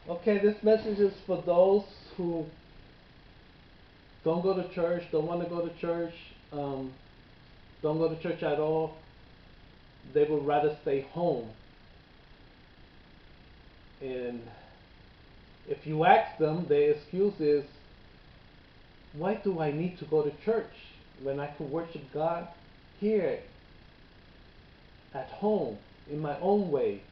Okay, this message is for those who don't go to church, don't want to go to church, um, don't go to church at all. They would rather stay home. And if you ask them, their excuse is, why do I need to go to church when I can worship God here at home in my own way?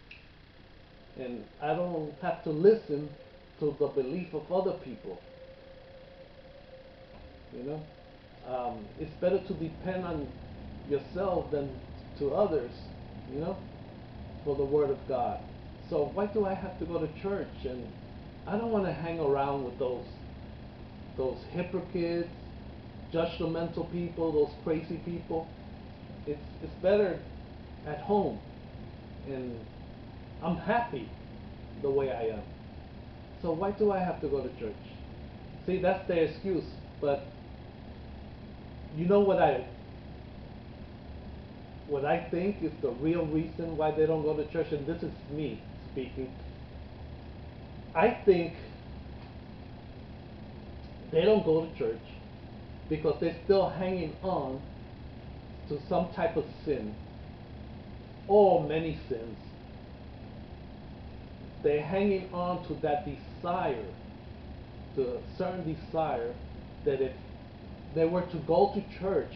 And I don't have to listen to the belief of other people. You know, it's better to depend on yourself than to others. You know, for the Word of God. So why do I have to go to church? And I don't want to hang around with those hypocrites, judgmental people, those crazy people. It's better at home, and I'm happy the way I am. So why do I have to go to church? See, that's their excuse. But you know what I think is the real reason why they don't go to church, and this is me speaking. I think they don't go to church because they're still hanging on to some type of sin or many sins. They're hanging on to that desire, to a certain desire, that if they were to go to church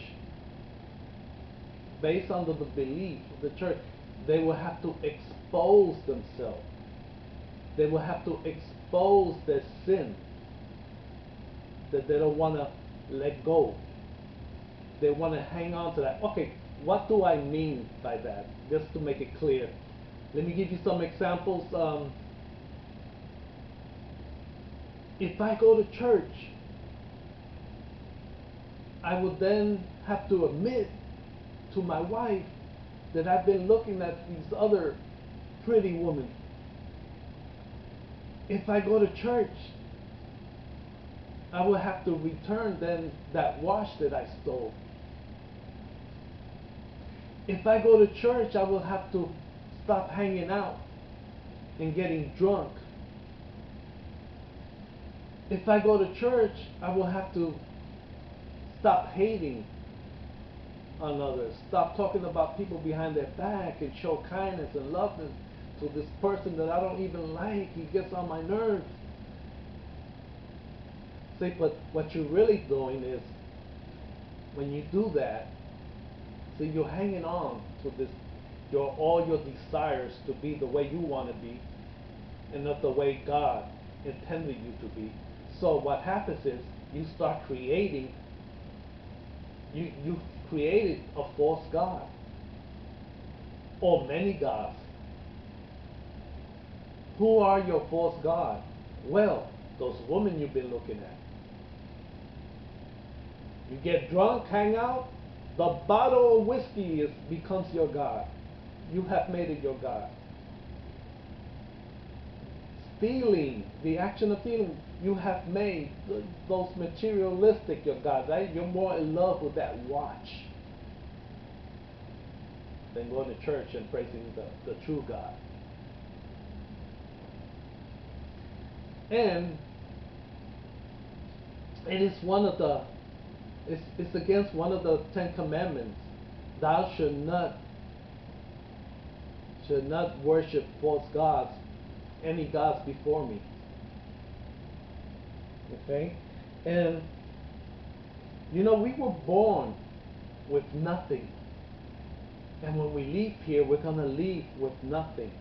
based on the belief of the church, they will have to expose themselves. They will have to expose their sin that they don't want to let go. They want to hang on to that. Okay, what do I mean by that? Just to make it clear. Let me give you some examples. If I go to church, I would then have to admit to my wife that I've been looking at these other pretty women. If I go to church, I will have to return then that watch that I stole. If I go to church, I will have to stop hanging out and getting drunk. If I go to church, I will have to stop hating on others, stop talking about people behind their back, and show kindness and love to this person that I don't even like. He gets on my nerves. See, but what you're really doing is, when you do that, see, you're hanging on to this, all your desires to be the way you want to be, and not the way God intended you to be. So what happens is, you start creating, you created a false God, or many gods. Who are your false gods? Well, those women you've been looking at. You get drunk, hang out, the bottle of whiskey becomes your God. You have made it your God. Stealing, the action of stealing, you have made those materialistic your God, right? You're more in love with that watch than going to church and praising the true God. And it is it's against one of the Ten Commandments. Thou should not worship false gods, any gods before me. Okay? And we were born with nothing. And when we leave here, we're going to leave with nothing.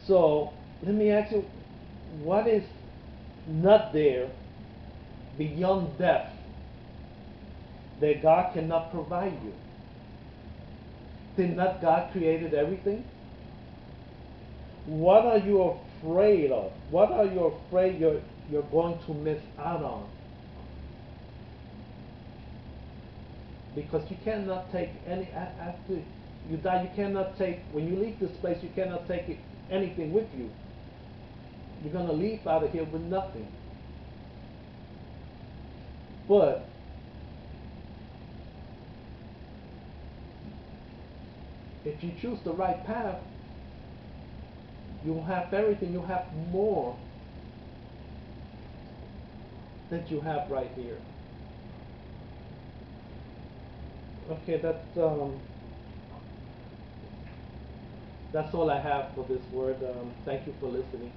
So, let me ask you, what is not there beyond death that God cannot provide you? Did not God created everything? What are you afraid of? What are you afraid you're going to miss out on? Because you cannot take any, after you die, you cannot take, when you leave this place, you cannot take anything with you. You're going to leave out of here with nothing. But if you choose the right path, You have everything. You have more that you have right here. Okay, that's all I have for this word. Thank you for listening.